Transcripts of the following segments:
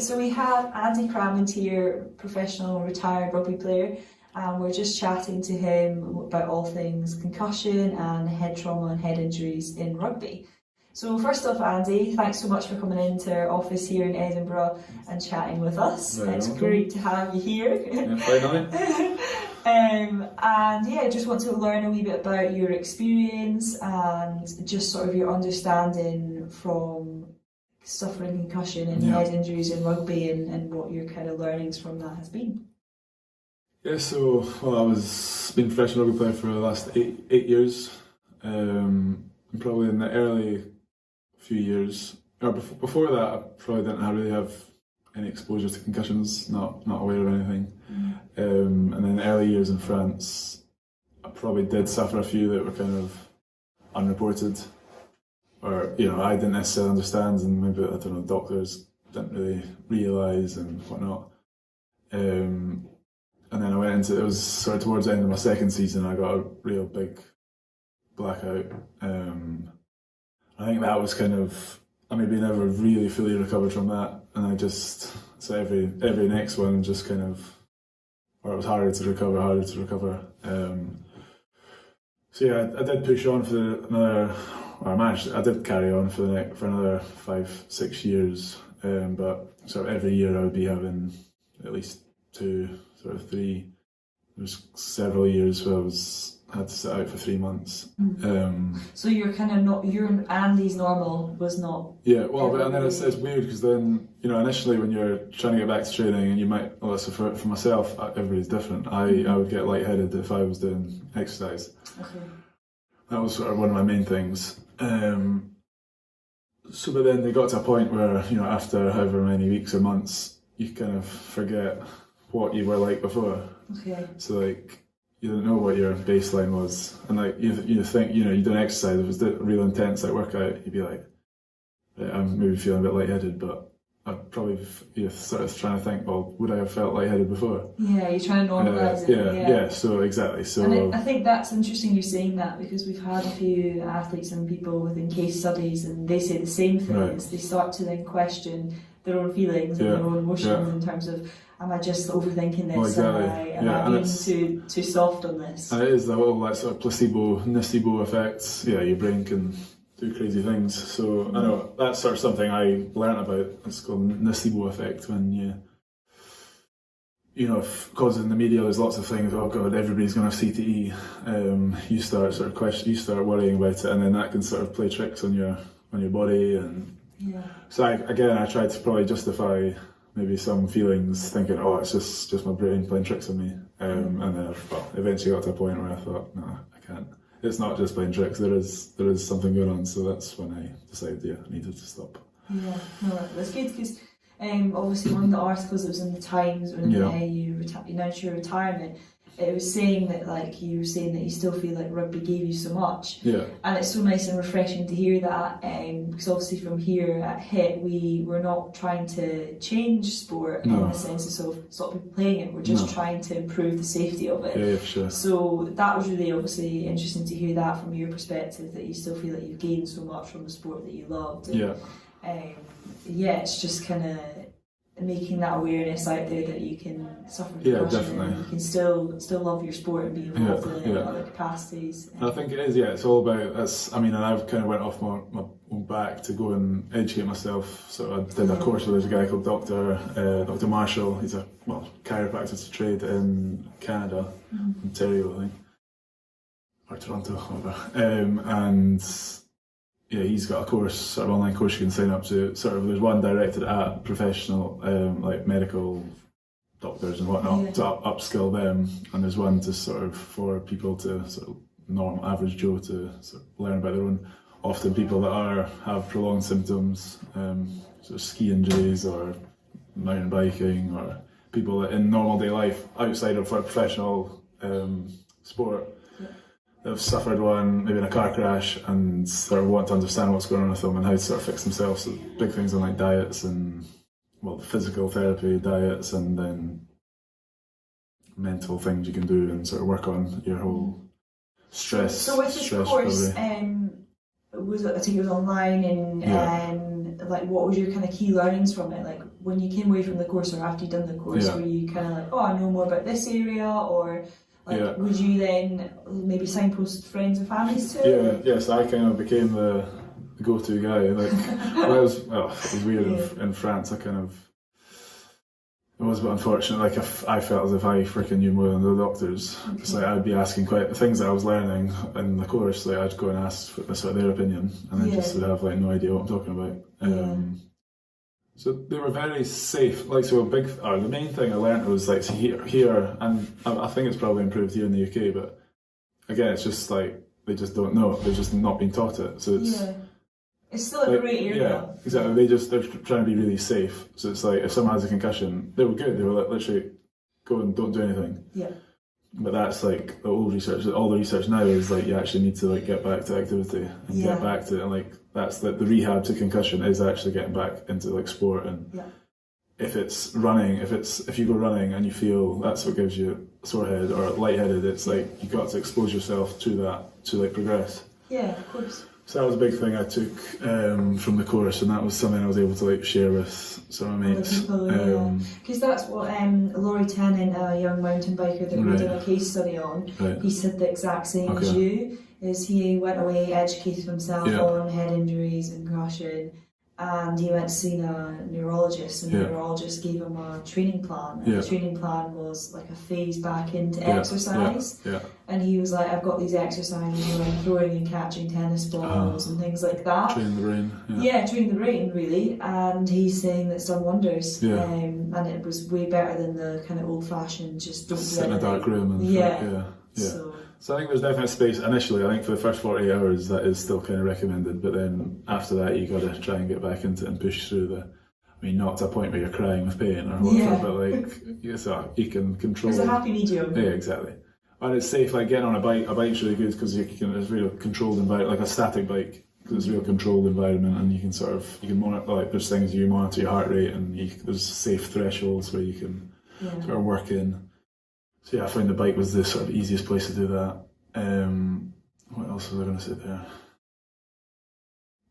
so we have Andy Cramond here, professional retired rugby player, and we're just chatting to him about all things concussion and head trauma and head injuries in rugby. So first off, Andy, thanks so much for coming into our office here in Edinburgh and chatting with us. It's great to have you here. Yeah, finally. And yeah, I just want to learn a wee bit about your experience and just sort of your understanding from suffering concussion and head injuries in rugby and what your kind of learnings from that has been. Yeah, so I was been a professional rugby player for the last eight years. Probably in the early few years, or before that, I probably didn't really have any exposure to concussions, not aware of anything. And then the early years in France, I probably did suffer a few that were kind of unreported, or I didn't necessarily understand, and maybe doctors didn't really realise and whatnot. And then I went into it was sort of towards the end of my second season. I got a real big blackout. I think that was kind of I maybe never really fully recovered from that, and I just so every next one just kind of, or it was harder to recover. So yeah, I did push on for another. I did carry on for another 5-6 years, but sort of every year I would be having at least 2, sort of 3. There's several years where I had to sit out for 3 months. So you're kind of not. Your Andy's normal was not. Yeah, well, but and then it's weird because then initially when you're trying to get back to training and you might. Well, so for myself, everybody's different. I would get lightheaded if I was doing exercise. Okay. That was sort of one of my main things. So, but then they got to a point where after however many weeks or months, you kind of forget what you were like before. Okay. So like you don't know what your baseline was, and like you think you don't exercise. If it's a real intense workout, you'd be like, I'm maybe feeling a bit lightheaded, but I'd probably sort of trying to think, well, would I have felt lightheaded before? Yeah, you're trying to normalise it. Yeah. So exactly. So and I think that's interesting you're saying that, because we've had a few athletes and people within case studies, and they say the same thing. Right. They start to then question their own feelings and their own emotions in terms of, am I just overthinking this? Well, exactly. Am I being too soft on this? And it is the whole sort of placebo effect. Yeah, your brain can do crazy things. So I know that's sort of something I learnt about. It's called nocebo effect, when because in the media there's lots of things. Oh God, everybody's going to have CTE. You start you start worrying about it, and then that can sort of play tricks on your body. And so I tried to probably justify maybe some feelings, thinking, oh, it's just my brain playing tricks on me. And then I eventually got to a point where I thought, no, I can't. It's not just playing tricks. There is something going on. So that's when I decided, I needed to stop. Yeah, no, that's good, because obviously one of the articles that was in the Times when you announced your retirement, it was saying that you still feel like rugby gave you so much. Yeah. And it's so nice and refreshing to hear that, because obviously from here at HIT we're not trying to change sport in the sense of stop people playing it. We're just trying to improve the safety of it. Yeah, for sure. So that was really obviously interesting to hear that from your perspective, that you still feel like you've gained so much from the sport that you loved. And, it's just kind of making that awareness out there that you can suffer concussion and you can still love your sport and be involved in other capacities. I think it is. Yeah, it's all about. And I've kind of went off my own back to go and educate myself. So I did a course where there's a guy called Dr. Marshall. He's a chiropractor to trade in Canada, Ontario, I think, or Toronto, whatever. And he's got a course, sort of online course you can sign up to. There's one directed at professional, medical doctors and whatnot, to upskill them, and there's one to for people to normal average Joe to learn about their own. Often people that have prolonged symptoms, ski injuries or mountain biking, or people that in normal day life outside of professional sport, they've suffered one, maybe in a car crash, and want to understand what's going on with them and how to fix themselves. So big things on diets and physical therapy, diets, and then mental things you can do and work on your whole stress. So with this course, was it, I think it was online, and like what was your kind of key learnings from it? Like when you came away from the course or after you'd done the course, were you kind of like, oh, I know more about this area, or like would you then maybe signpost friends and families to it? Yes, I kind of became the go-to guy. Like it was weird in France. It was a bit unfortunate. Like I felt as if I freaking knew more than the doctors. Okay. It's like I'd be asking quite things that I was learning in the course. Like I'd go and ask for their opinion, and then just would have like no idea what I'm talking about. So they were very safe. Like the main thing I learned was like here, and I think it's probably improved here in the UK. But again, it's just like they just don't know. They're just not being taught it. So it's still a great area. Yeah, exactly. They're trying to be really safe. So it's like if someone has a concussion, they were good. They were like literally go and don't do anything. Yeah. But that's like the old research. All the research now is like you actually need to like get back to activity and get back to it. And like that's the rehab to concussion is actually getting back into like sport. And if it's running, if you go running and you feel that's what gives you a sore head or lightheaded, it's like you got to expose yourself to that to like progress. Yeah, of course. So that was a big thing I took from the course, and that was something I was able to like share with some of my mates. Because that's what Laurie Tennant, a young mountain biker that we did a case study on, he said the exact same as you. Is he went away, educated himself on head injuries and concussion, and he went to see a neurologist, and the neurologist gave him a training plan, and the training plan was like a phase back into exercise, and he was like, I've got these exercises where I'm throwing and catching tennis balls and things like that. Train the brain. Train the brain really, and he's saying that's done wonders, and it was way better than the kind of old-fashioned just don't sit in a dark room and So I think there's definitely space initially. I think for the first 48 hours that is still kind of recommended, but then after that you got to try and get back into it and push through not to a point where you're crying with pain or whatever, but like so you can control. There's a happy medium. Yeah, exactly. And it's safe. Like getting on a bike. A bike's really good because it's a real controlled environment, like a static bike, because it's a real controlled environment, and you can monitor. Like there's things you monitor your heart rate, and there's safe thresholds where you can sort of work in. So I found the bike was the sort of easiest place to do that. What else was I going to say there?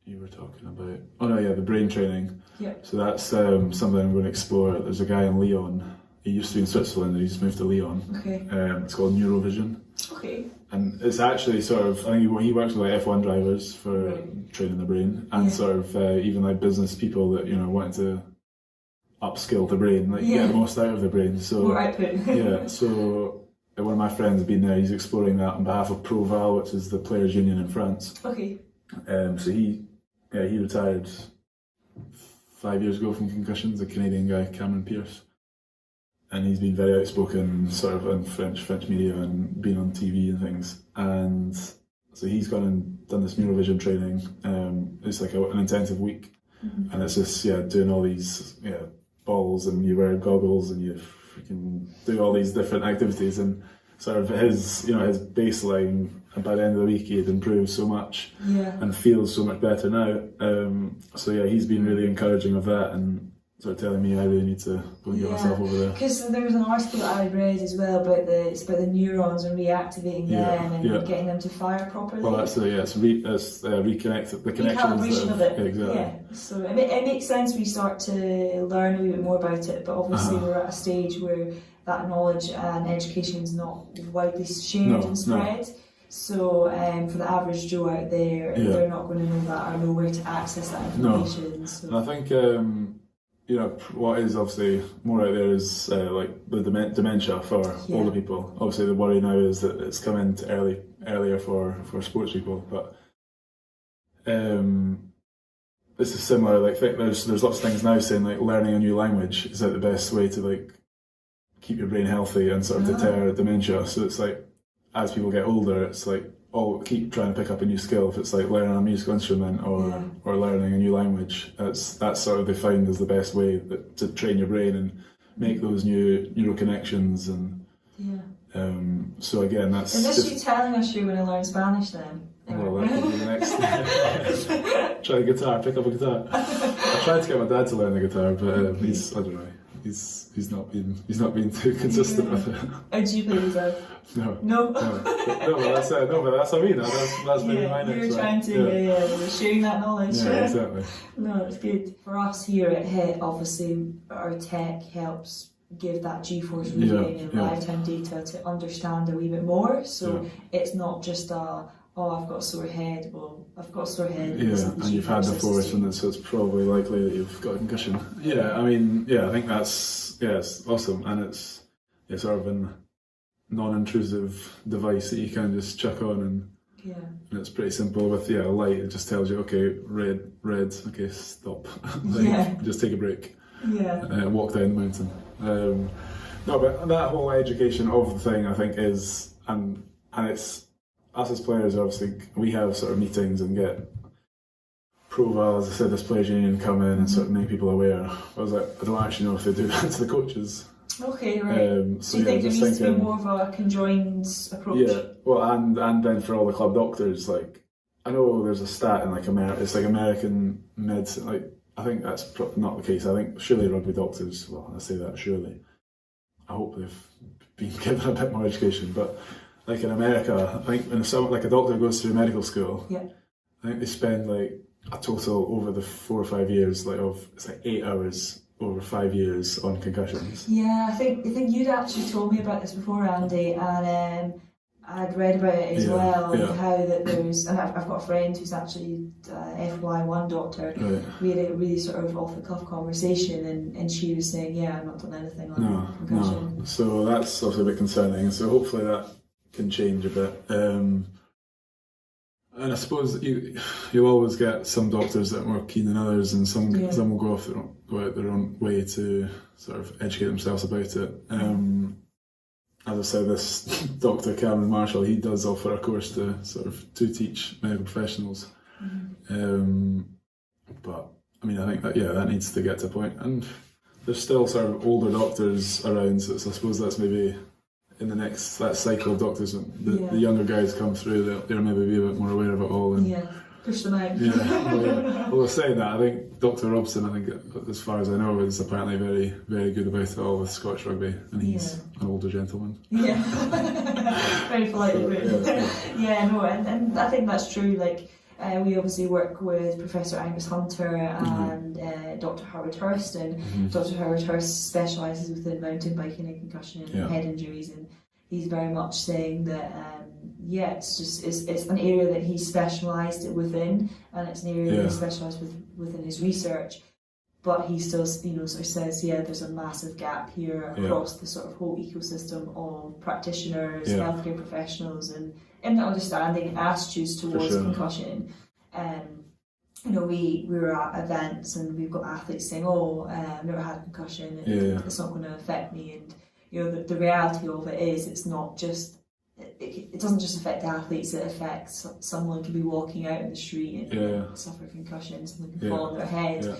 You were talking about the brain training. Yeah. So that's something I'm going to explore. There's a guy in Lyon. He used to be in Switzerland, and he just moved to Lyon. Okay. It's called Neurovision. Okay. And it's actually sort of, I think he works with like F1 drivers for training the brain, and sort of even like business people that wanting to upskill the brain, like get the most out of the brain. So more output. So one of my friends has been there. He's exploring that on behalf of Proval, which is the players' union in France. Okay. So he retired 5 years ago from concussions. A Canadian guy, Cameron Pierce, and he's been very outspoken, sort of in French media and been on TV and things. And so he's gone and done this neurovision training. It's like an intensive week, and it's just doing all these balls, and you wear goggles and you freaking do all these different activities, and sort of his baseline, and by the end of the week he had improved so much and feels so much better now. He's been really encouraging of that, and sort of telling me I really need to go and get myself over there. Because there was an article that I read as well about the neurons and reactivating them and getting them to fire properly. Well, that's it's reconnect the connections. Recalibration of it. Yeah, exactly. Yeah. So it makes sense when you start to learn a wee bit more about it, but obviously we're at a stage where that knowledge and education is not widely shared and spread. No. So for the average Joe out there, they're not going to know that or know where to access that information. No. So. And I think what is obviously more out there is like the dementia for older people. Obviously the worry now is that it's come in earlier for sports people, but this is similar. Like there's lots of things now saying like learning a new language is like the best way to like keep your brain healthy and sort of deter dementia. So it's like as people get older, it's like keep trying to pick up a new skill. If it's like learning a musical instrument or learning a new language, that's sort of they find as the best way to train your brain and make those new neural connections. And so again, that's unless you're telling us you're going to learn Spanish then. Well, that could be the next. Try the guitar, pick up a guitar. I tried to get my dad to learn the guitar, but I don't know. he's not been too consistent with it. How do you play reserve? No. No. But that's what I mean. That's maybe my next you're trying to sharing that knowledge. Yeah, exactly. No, it's good. For us here at HIT, obviously our tech helps give that G-force reading and lifetime data to understand a wee bit more. So it's not just I've got a sore head. Well, I've got a sore head. And you've had the force, and so it's probably likely that you've got a concussion. Yeah, I mean, I think it's awesome, and it's sort of a non-intrusive device that you can just chuck on, and it's pretty simple with a light. It just tells you, okay, red, okay, stop, just take a break, walk down the mountain. No, but that whole education of the thing, I think, is and it's. Us as players, obviously, we have sort of meetings and get as I said, this players union come in and sort of make people aware. I was like, I don't actually know if they do that to the coaches. Okay, right. So you think there needs to be more of a conjoined approach? Yeah, well, and then for all the club doctors, like, I know there's a stat in it's like American medicine, like, I think that's not the case. I think surely rugby doctors, well, I say that surely, I hope they've been given a bit more education, but like in America, I think when like a doctor goes through medical school, I think they spend like a total over the 4 or 5 years, it's like 8 hours over 5 years on concussions. Yeah, I think you'd actually told me about this before, Andy, and I'd read about it as well, and how that there's, and I've got a friend who's actually FY1 doctor. Right. We had a really sort of off the cuff conversation, and she was saying, I've not done anything on concussion. No. So that's obviously a bit concerning. So hopefully that can change a bit, and I suppose you'll always get some doctors that are more keen than others, and some will go out their own way to sort of educate themselves about it. As I said, this Dr. Cameron Marshall, he does offer a course to teach medical professionals, but I mean, I think that needs to get to a point, and there's still sort of older doctors around, so I suppose that's maybe in the next cycle of doctors, the younger guys come through, they'll maybe be a bit more aware of it all. And, push them out. Well, saying that, I think Dr. Robson, I think, as far as I know, is apparently very, very good about it all with Scottish rugby, and he's an older gentleman. Yeah, very politely written. And I think that's true. Like, we obviously work with Professor Angus Hunter and Dr. Howard Hurst, and Dr. Howard Hurst specialises within mountain biking and concussion and head injuries, and he's very much saying that it's an area that he's specialised within, and it's an area that he's specialised within his research. But he still, sort of says, there's a massive gap here across the sort of whole ecosystem of practitioners, healthcare professionals, and in the understanding and attitudes towards concussion. We were at events and we've got athletes saying, I've never had a concussion, and it's not going to affect me. And the reality of it is, it's not just. It doesn't just affect athletes, it affects someone can be walking out in the street and suffer concussion, someone can fall on their head.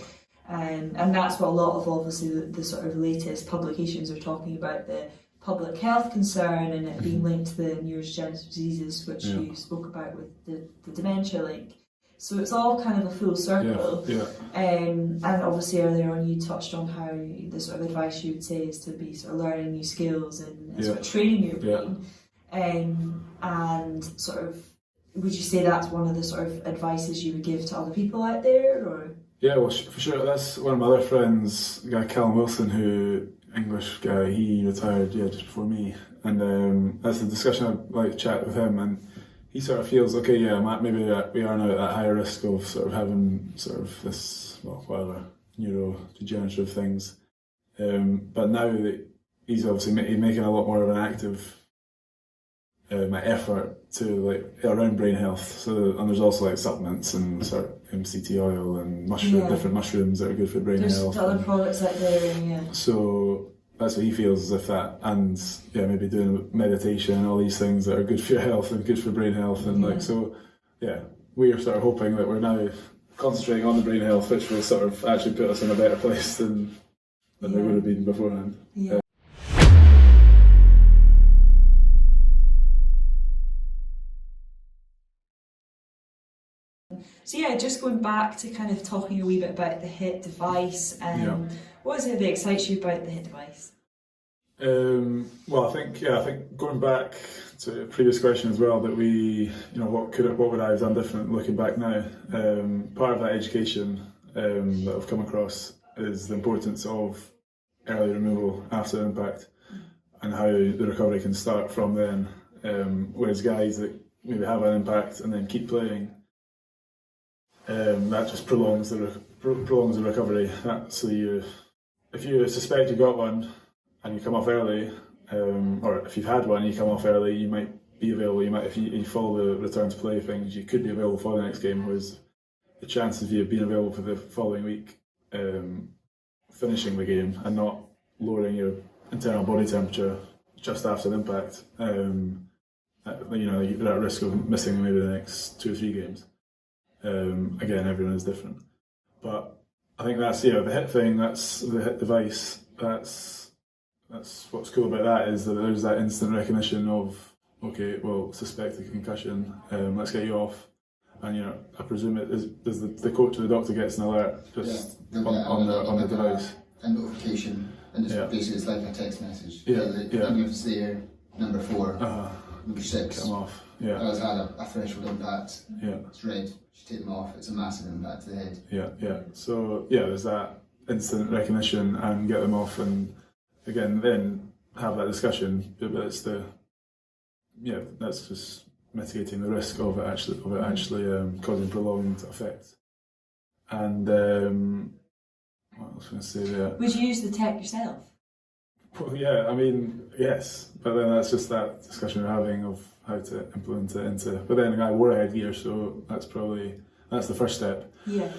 And that's what a lot of, obviously, the sort of latest publications are talking about, the public health concern and it being linked to the neurodegenerative diseases, which you spoke about with the dementia link. So it's all kind of a full circle. And obviously earlier on you touched on how the sort of advice you would say is to be sort of learning new skills and sort of training your brain. And sort of, would you say that's one of the sort of advices you would give to other people out there, or? Yeah, well, for sure. That's one of my other friends, the guy Callum Wilson, English guy, he retired just before me, and that's the discussion I'd like to chat with him, and he sort of feels, maybe we are now at that higher risk of sort of having sort of this, neurodegenerative things, but now that he's obviously making a lot more of an active effort to around brain health. So, and there's also supplements and sort of MCT oil and different mushrooms that are good for brain health. There's other products out there, So that's what he feels, as if that, and maybe doing meditation and all these things that are good for your health and good for brain health, and we are sort of hoping that we're now concentrating on the brain health, which will sort of actually put us in a better place than we would have been beforehand. So just going back to kind of talking a wee bit about the HIT device, What is it that excites you about the hip device? Well, I think going back to a previous question as well, that what would I have done different looking back now? Part of that education that I've come across is the importance of early removal after impact and how the recovery can start from then. Whereas guys that maybe have an impact and then keep playing, that just prolongs the recovery. If you suspect you got one and you come off early, or if you've had one and you come off early, you might be available. If you follow the return to play things, you could be available for the next game. Whereas the chances of you being available for the following week, finishing the game and not lowering your internal body temperature just after the impact, you're at risk of missing maybe the next 2 or 3 games. Again, everyone is different, but I think that's the hip thing. That's the hip device. That's what's cool about that, is that there's that instant recognition of, okay, well, suspected concussion. Let's get you off. And I presume does the coach or the doctor gets an alert just on the device. A notification, and basically it's like a text message. Even if it's there, number 4, number 6. Get them off. I was had a threshold impact. It's red. You take them off. It's a massive impact to the head. So there's that instant recognition and get them off, and again then have that discussion. But it's that's just mitigating the risk of it actually causing prolonged effects. And what else was I going to say there? Would you use the tech yourself? Well, yes, but then that's just that discussion we're having of how to implement it into. But then I wore a headgear, so that's the first step. Yeah.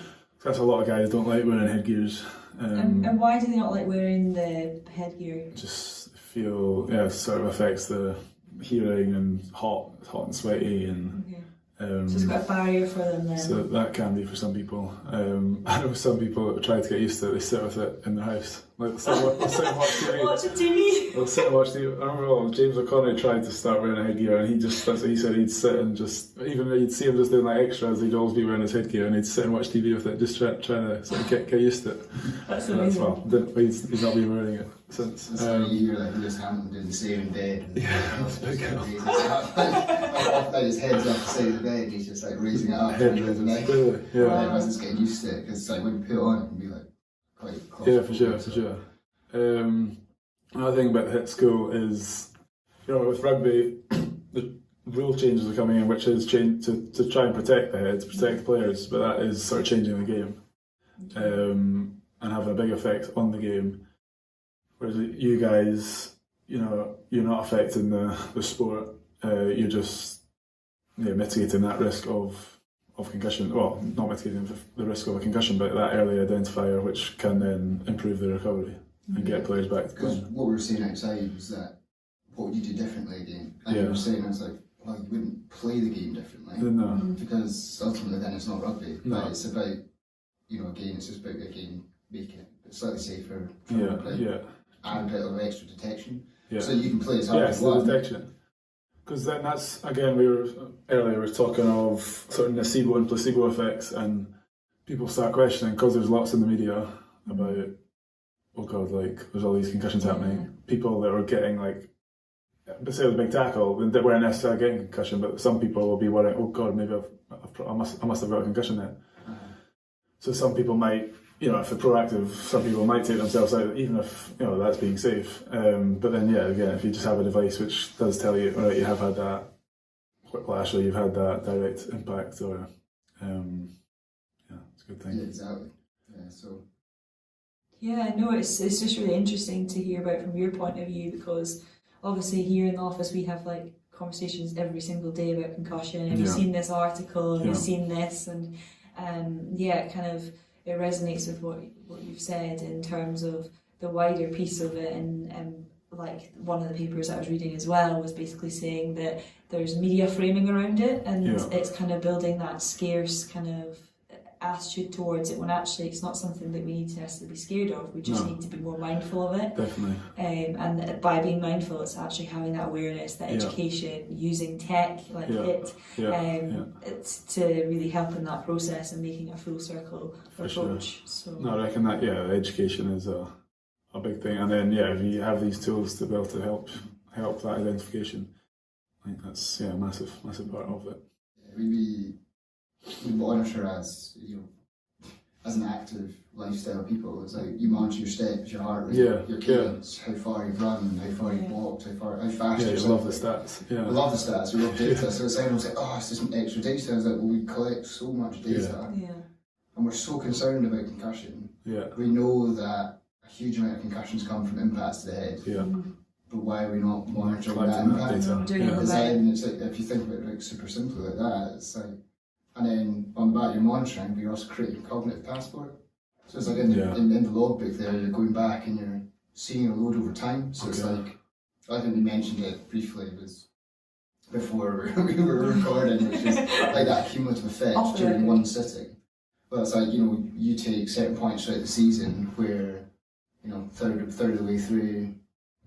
That's a lot of guys don't like wearing headgears. And why do they not like wearing the headgear? Just feel sort of affects the hearing and hot and sweaty and. Okay. So it's got a barrier for them then. So that can be for some people. I know some people that try to get used to it, they sit with it in their house. Like, sit and watch TV. Watch TV. They'll sit and watch TV. I remember James O'Connor tried to start wearing a headgear, and that's what he said, he'd sit and even though you'd see him just doing like extras, he'd always be wearing his headgear and he'd sit and watch TV with it, just trying to sort of get used to it. That's amazing. He's not been wearing it since. That's why you hear like Lewis Hamilton doing the same in bed. That's big hell. His head's off the side of the bed, and he's just like raising it up. Everyone's getting used to it, because like when you put it on, it can be like quite close. Yeah, for sure. Another thing about the hit school is, with rugby, the rule changes are coming in, which is to try and protect the heads, protect the players, but that is sort of changing the game and having a big effect on the game. Whereas you guys, you're not affecting the sport. You're just mitigating that risk of concussion. Well, not mitigating the risk of a concussion, but that early identifier, which can then improve the recovery and get players back to playing. Because what we were saying outside was that, what would you do differently again? And you were saying, I was like, well, you wouldn't play the game differently. No. Because ultimately then it's not rugby. No. But it's about, again, it's just about making it slightly safer and a bit of extra detection. So you can play as hard as you want. Detection. Because then that's, again, we were talking of sort of nocebo and placebo effects, and people start questioning, because there's lots in the media about, oh God, like, there's all these concussions happening. People that are getting, like, say with a big tackle, they weren't necessarily getting a concussion, but some people will be worrying, oh God, maybe I must have got a concussion then. So some people might, if they're proactive, some people might take themselves out, even if, that's being safe. But then, again, if you just have a device which does tell you, all right, you have had that whiplash, or you've had that direct impact, or, it's a good thing. Yeah, exactly. It's just really interesting to hear about from your point of view, because obviously here in the office we have like conversations every single day about concussion. Have you seen this article? Have you seen this? And it resonates with what you've said in terms of the wider piece of it, and like one of the papers I was reading as well was basically saying that there's media framing around it, and it's kind of building that scarce kind of attitude towards it, when actually it's not something that we need to necessarily be scared of. We just need to be more mindful of it. Definitely. And by being mindful, it's actually having that awareness, that education, using tech like it's to really help in that process and making a full circle approach. Sure. So no, I reckon that education is a big thing, and then if you have these tools to be able to help that identification, I think that's a massive part of it. We monitor as an active lifestyle people. It's like you monitor your steps, your heart rate, your cadence, how far you've run, how far you've walked, how fast you've. You love the stats. Yeah, we love the stats. We love data. So it's everyone's like, oh, it's just extra data. I was like, well, we collect so much data, and we're so concerned about concussion. Yeah, we know that a huge amount of concussions come from impacts to the head. Yeah. But why are we not monitoring that impact? It's like, if you think about it like super simply like that, it's like, and then on the back you're monitoring, but you're also creating a cognitive passport. So it's like in the logbook there, you're going back and you're seeing a load over time. So it's like, I think we mentioned it briefly, it was before we were recording, which is like that cumulative effect during one sitting. But it's like, you take certain points throughout the season where, third of the way through,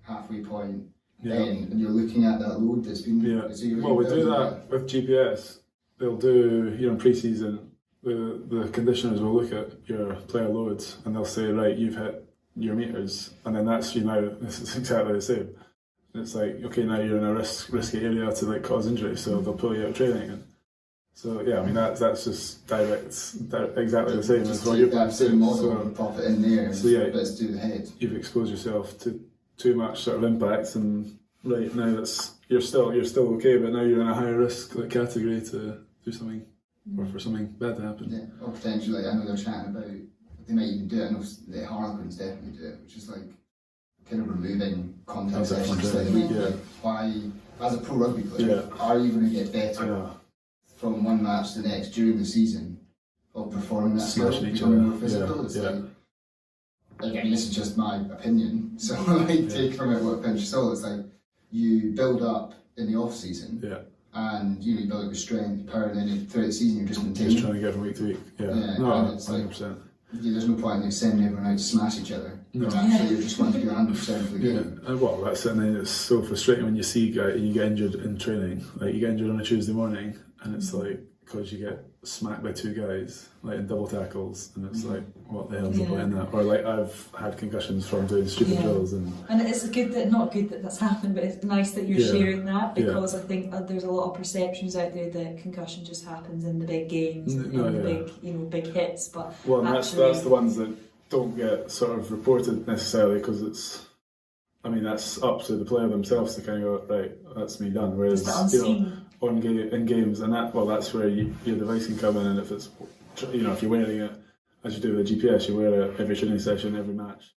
halfway point, and you're looking at that load that's been. So we do that with GPS. They'll do, in pre-season, the conditioners will look at your player loads and they'll say, right, you've hit your meters, and then that's this is exactly the same. And it's like, okay, now you're in a risky area to cause injury, so they'll pull you out of training. And so that's just exactly the same as what you're that same model and pop it in there. So let's do the head. You've exposed yourself to too much sort of impacts, and right now you're still okay, but now you're in a higher risk category to do something or for something bad to happen. Yeah, or potentially, I know they're chatting about, they might even do it. I know the Harlequins definitely do it, which is like kind of removing contact sessions. Like why, as a pro rugby player, are you going to get better from one match to the next during the season of performing that skill, becoming more physical? It's like, again, this is just my opinion, so take from it what pinch of salt. It's like you build up in the off season, and you build up your strength, power, and then throughout the season you're just maintaining. Just trying to get from week to week. No, it's 100%. There's no point in sending everyone out to smash each other. Actually, you're just wanting to do 100% for the game. Well, that's it. And then it's so frustrating when you see you get injured in training. Like you get injured on a Tuesday morning, and it's like because you get smacked by two guys in double tackles, and it's like, what the hell's the point in that? Or I've had concussions from doing stupid drills, and it's not good that that's happened, but it's nice that you're sharing that, because I think there's a lot of perceptions out there that concussion just happens in the big games, big big hits, but that's the ones that don't get sort of reported necessarily, because it's, that's up to the player themselves to kind of go, right, that's me done. Whereas in games, and that's where your device can come in, and if it's, if you're wearing it as you do with a GPS, you wear it every training session, every match.